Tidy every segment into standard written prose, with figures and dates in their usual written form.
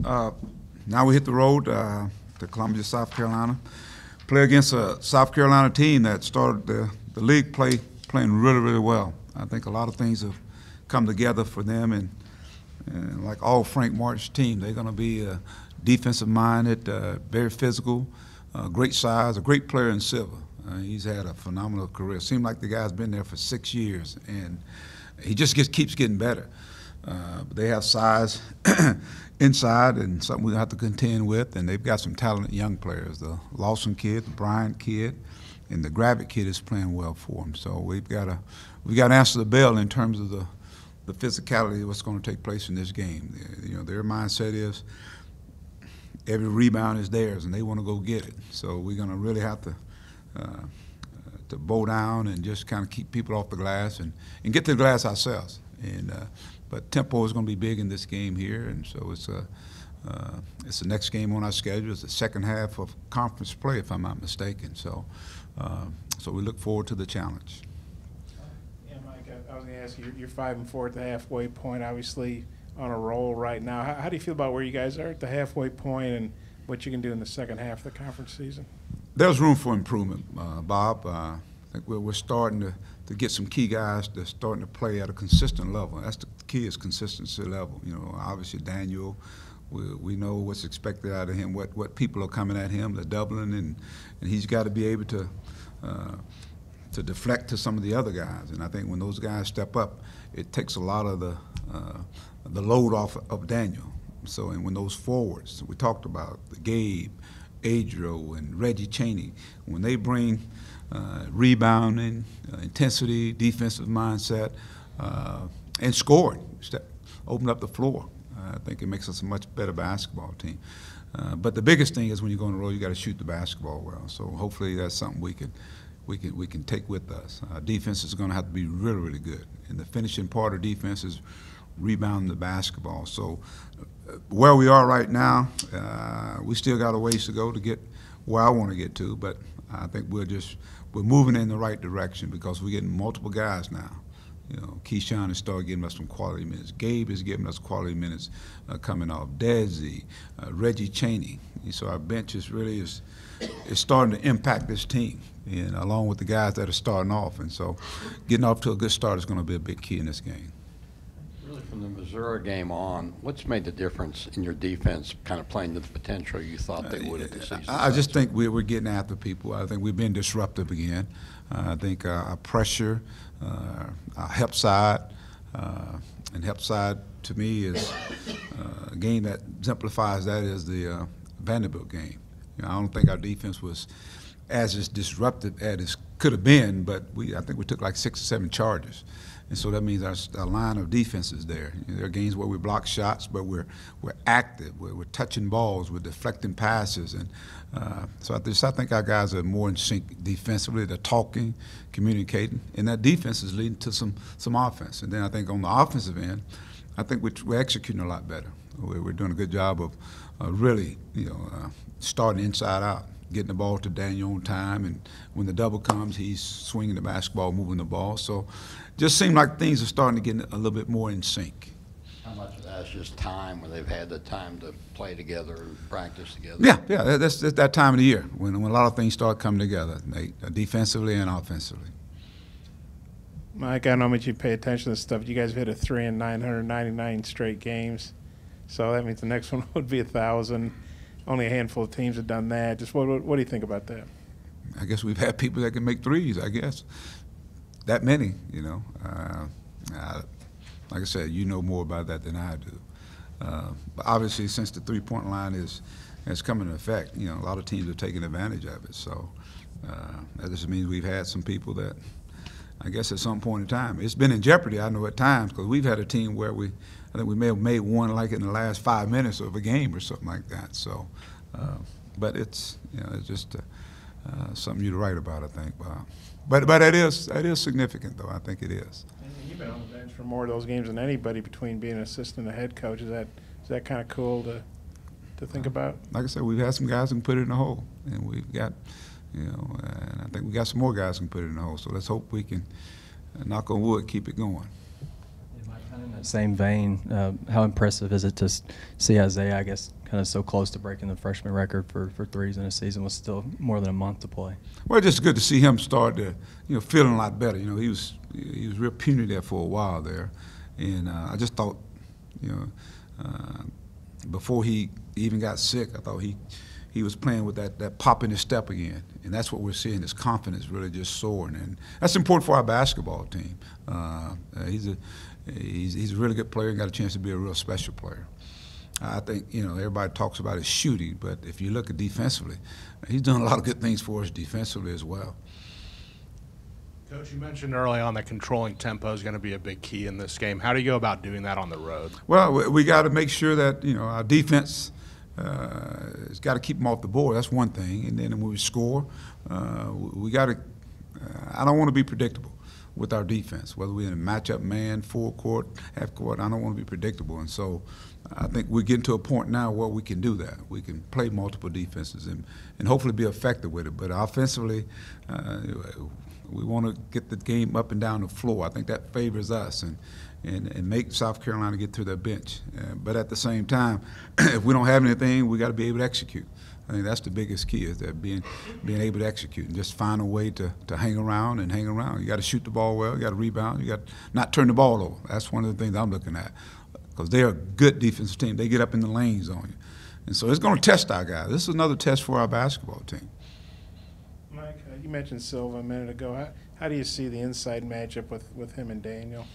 Uh, Now we hit the road to Columbia, South Carolina. Play against a South Carolina team that started the league playing really, really well. I think a lot of things have come together for them, and like all Frank Martin's team, they're going to be defensive-minded, very physical, great size, a great player in Silva. He's had a phenomenal career. Seems like the guy's been there for 6 years, and he just keeps getting better. But they have size inside, and something we have to contend with. And they've got some talented young players. The Lawson kid, the Bryant kid, and the Gravitt kid is playing well for them. So we've got to answer the bell in terms of the physicality of what's going to take place in this game. You know, their mindset is every rebound is theirs, and they want to go get it. So we're going to really have to bow down and just kind of keep people off the glass and get to the glass ourselves. But tempo is going to be big in this game here, and so it's the next game on our schedule. It's the second half of conference play, if I'm not mistaken. So we look forward to the challenge. Yeah, Mike, I was going to ask you, you're 5-4 at the halfway point, obviously on a roll right now. How do you feel about where you guys are at the halfway point and what you can do in the second half of the conference season? There's room for improvement, Bob. I think we're starting to get some key guys that's starting to play at a consistent level. That's the key, is consistency level. You know, obviously Daniel, we know what's expected out of him, what people are coming at him, they're doubling, and he's got to be able to deflect to some of the other guys. And I think when those guys step up, it takes a lot of the load off of Daniel. So, and when those forwards we talked about, Gabe, Adrio, and Reggie Chaney, when they bring rebounding, intensity, defensive mindset, and scoring, open up the floor, I think it makes us a much better basketball team. But the biggest thing is when you go on the road, you got to shoot the basketball well. So hopefully that's something we can take with us. Defense is going to have to be really, really good, and the finishing part of defense is rebounding the basketball. So where we are right now, we still got a ways to go to get where I want to get to, but I think we're moving in the right direction because we're getting multiple guys now. You know, Keyshawn has started giving us some quality minutes. Gabe is giving us quality minutes coming off. Desi, Reggie Chaney. So our bench is starting to impact this team, and along with the guys that are starting off. And so getting off to a good start is going to be a big key in this game. Really, from the Missouri game on, what's made the difference in your defense kind of playing to the potential you thought they would at the season? I just think we're getting after people. I think we've been disruptive again. I think our pressure, our help side, and help side to me is a game that exemplifies that is the Vanderbilt game. You know, I don't think our defense was as disruptive as it could have been, but I think we took like 6 or 7 charges. And so that means our line of defense is there. You know, there are games where we block shots, but we're active. We're touching balls. We're deflecting passes. And so I think our guys are more in sync defensively. They're talking, communicating. And that defense is leading to some offense. And then I think on the offensive end, I think we're executing a lot better. We're doing a good job of really, starting inside out, getting the ball to Daniel on time, and when the double comes, he's swinging the basketball, moving the ball. So just seems like things are starting to get a little bit more in sync. How much of that's just time, where they've had the time to play together and practice together? Yeah, that's that time of the year when a lot of things start coming together, defensively and offensively. Mike, I don't know how much you pay attention to this stuff. You guys have hit a 3 in 999 straight games, so that means the next one would be 1,000. Only a handful of teams have done that. Just what do you think about that? I guess we've had people that can make threes, I guess. That many, like I said, you know more about that than I do. But obviously, since the three-point line has come into effect, a lot of teams are taking advantage of it. So that just means we've had some people that, I guess at some point in time, it's been in jeopardy, I know at times, because we've had a team where I think we may have made one like in the last 5 minutes of a game or something like that. So, but it's just something you'd write about, I think. But it is significant, though. I think it is. And you've been on the bench for more of those games than anybody between being an assistant and a head coach. Is that kind of cool to think about? Like I said, we've had some guys who can put it in the hole, and we've got, and I think we got some more guys who can put it in the hole. So let's hope we can, knock on wood, keep it going. Mike, kind Kind of in that same vein, how impressive is it to see Isaiah, I guess, kind of so close to breaking the freshman record for threes in a season with still more than a month to play? Well, just good to see him start to, feeling a lot better. He was real puny there for a while there, and I just thought, before he even got sick, I thought he was playing with that pop in his step again, and that's what we're seeing. His confidence really just soaring, and that's important for our basketball team. He's a really good player and got a chance to be a real special player. I think, everybody talks about his shooting, but if you look at defensively, he's done a lot of good things for us defensively as well. Coach, you mentioned early on that controlling tempo is going to be a big key in this game. How do you go about doing that on the road? Well, we got to make sure that, our defense has got to keep them off the board. That's one thing. And then when we score, we got to I don't want to be predictable with our defense, whether we're in a matchup man, full court, half court. I don't want to be predictable. And so I think we're getting to a point now where we can do that. We can play multiple defenses and hopefully be effective with it. But offensively, we want to get the game up and down the floor. I think that favors us and make South Carolina get to their bench. But at the same time, if we don't have anything, we got to be able to execute. I think that's the biggest key, is that being able to execute and just find a way to hang around and hang around. You got to shoot the ball well. You got to rebound. You got to not turn the ball over. That's one of the things I'm looking at, because they're a good defensive team. They get up in the lanes on you, and so it's going to test our guys. This is another test for our basketball team. Mike, you mentioned Silva a minute ago. How do you see the inside matchup with him and Daniel?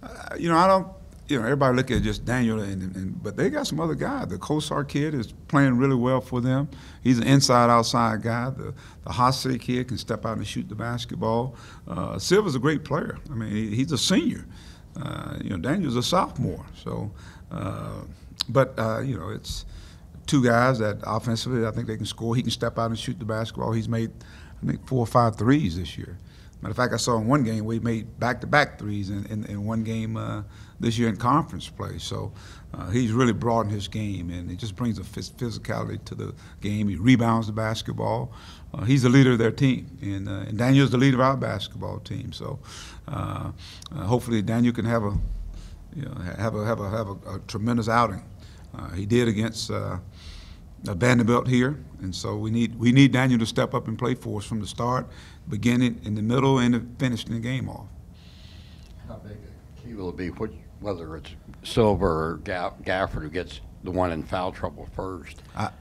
I don't. Everybody look at just Daniel, but they got some other guys. The Kosar kid is playing really well for them. He's an inside-outside guy. The Hasse kid can step out and shoot the basketball. Silva's a great player. I mean, he's a senior. Daniel's a sophomore. So, it's two guys that offensively I think they can score. He can step out and shoot the basketball. He's made, I think, 4 or 5 threes this year. Matter of fact, I saw in one game where he made back-to-back threes in one game this year in conference play. So he's really broadened his game, and it just brings a physicality to the game. He rebounds the basketball. He's the leader of their team, and Daniel's the leader of our basketball team. So hopefully Daniel can have a tremendous outing. He did against Vanderbilt here, and so we need Daniel to step up and play for us from the start, beginning, in the middle, and finishing the game off. How big a key will it be, whether it's Silva or Gafford who gets the one in foul trouble first? I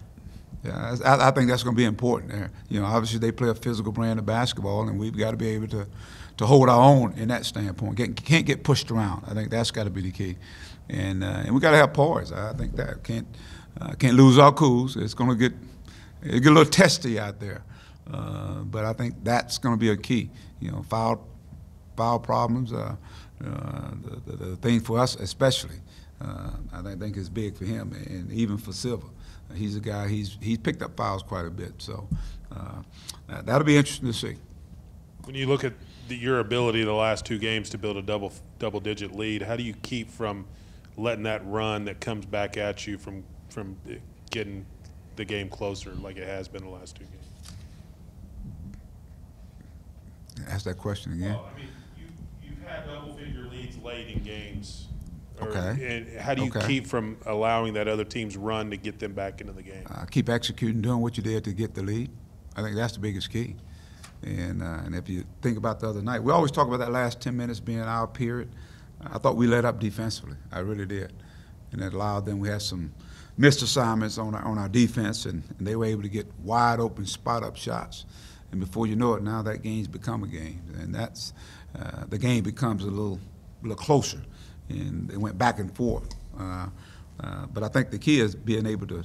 think that's going to be important there. Obviously they play a physical brand of basketball, and we've got to be able to hold our own in that standpoint. Can't get pushed around. I think that's got to be the key, and we got to have poise. I think that can't lose our cools. It's going to get a little testy out there, but I think that's going to be a key. Foul problems. The thing for us especially, I think is big for him, and even for Silva. He's a guy. He's picked up fouls quite a bit, so that'll be interesting to see. When you look at your ability the last 2 games to build a double-digit lead, how do you keep from letting that run that comes back at you from getting the game closer like it has been the last 2 games? Ask that question again. Well, I mean, you've had double-figure leads late in games. Okay. And how do you keep from allowing that other team's run to get them back into the game? Keep executing, doing what you did to get the lead. I think that's the biggest key. And if you think about the other night, we always talk about that last 10 minutes being our period. I thought we let up defensively. I really did. And it allowed them. We had some missed assignments on our defense, and they were able to get wide open spot-up shots. And before you know it, now that game's become a game. And that's the game becomes a little closer. And it went back and forth. But I think the key is being able to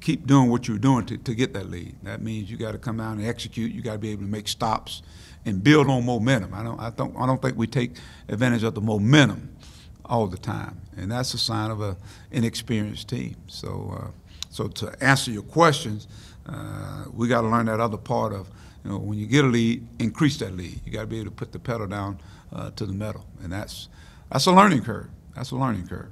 keep doing what you're doing to get that lead. That means you got to come out and execute. You got to be able to make stops and build on momentum. I don't think we take advantage of the momentum all the time, and that's a sign of an inexperienced team. So to answer your questions, we got to learn that other part of, when you get a lead, increase that lead. You got to be able to put the pedal down to the metal, and that's a learning curve. That's a learning curve.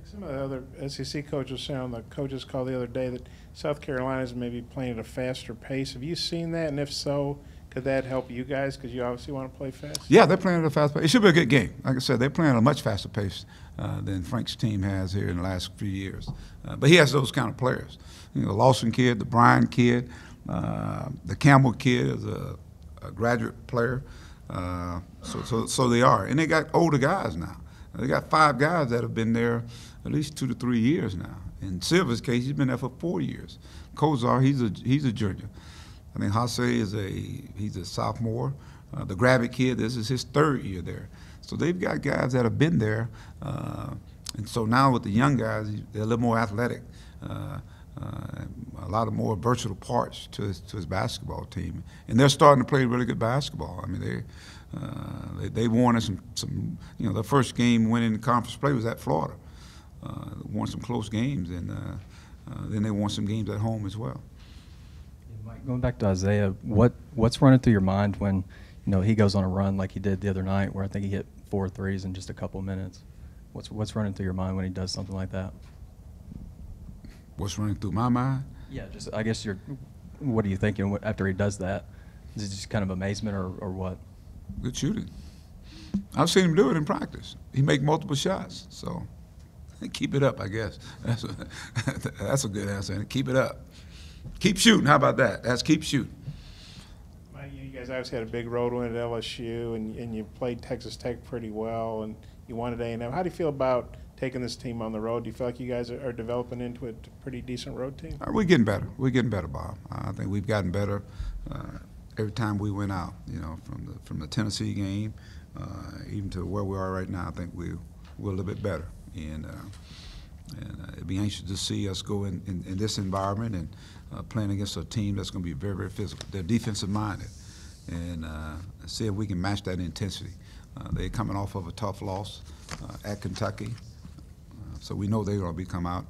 Some of the other SEC coaches said on the coaches call the other day that South Carolina's maybe playing at a faster pace. Have you seen that? And if so, Could that help you guys? Because you obviously want to play fast. Yeah, they're playing at a fast pace. It should be a good game. Like I said, they're playing at a much faster pace than Frank's team has here in the last few years. But he has those kind of players. You know, the Lawson kid, the Bryan kid, the Campbell kid is a graduate player. So they are. And they got older guys now. They got 5 guys that have been there at least 2 to 3 years now. In Silver's case, he's been there for 4 years. Kozar, he's a junior. I think Hasse he's a sophomore. The Gravitt kid, this is his 3rd year there. So they've got guys that have been there. And so now with the young guys, they're a little more athletic. A lot of more versatile parts to his basketball team. And they're starting to play really good basketball. I mean, they won us some, you know, their first game winning the conference play was at Florida. Won some close games, and then they won some games at home as well. Mike, going back to Isaiah, what's running through your mind when, you know, he goes on a run like he did the other night, where I think he hit 4 threes in just a couple of minutes? What's running through your mind when he does something like that? What's running through my mind? Yeah, just I guess what are you thinking after he does that? Is it just kind of amazement or what? Good shooting. I've seen him do it in practice. He make multiple shots, so keep it up, I guess. That's a good answer. Keep it up. Keep shooting. How about that? That's keep shooting. Mike, you guys obviously had a big road win at LSU, and you played Texas Tech pretty well, and you won at A&M. How do you feel about taking this team on the road? Do you feel like you guys are developing into a pretty decent road team? We're getting better. We're getting better, Bob. I think we've gotten better every time we went out. You know, from the Tennessee game, even to where we are right now. I think we're a little bit better, and it'd be anxious to see us go in this environment and playing against a team that's going to be very, very physical. They're defensive minded, and see if we can match that intensity. They're coming off of a tough loss at Kentucky. So we know they're going to come out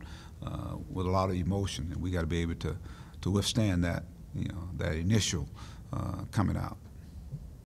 with a lot of emotion, and we got to be able to withstand that, you know, that initial coming out.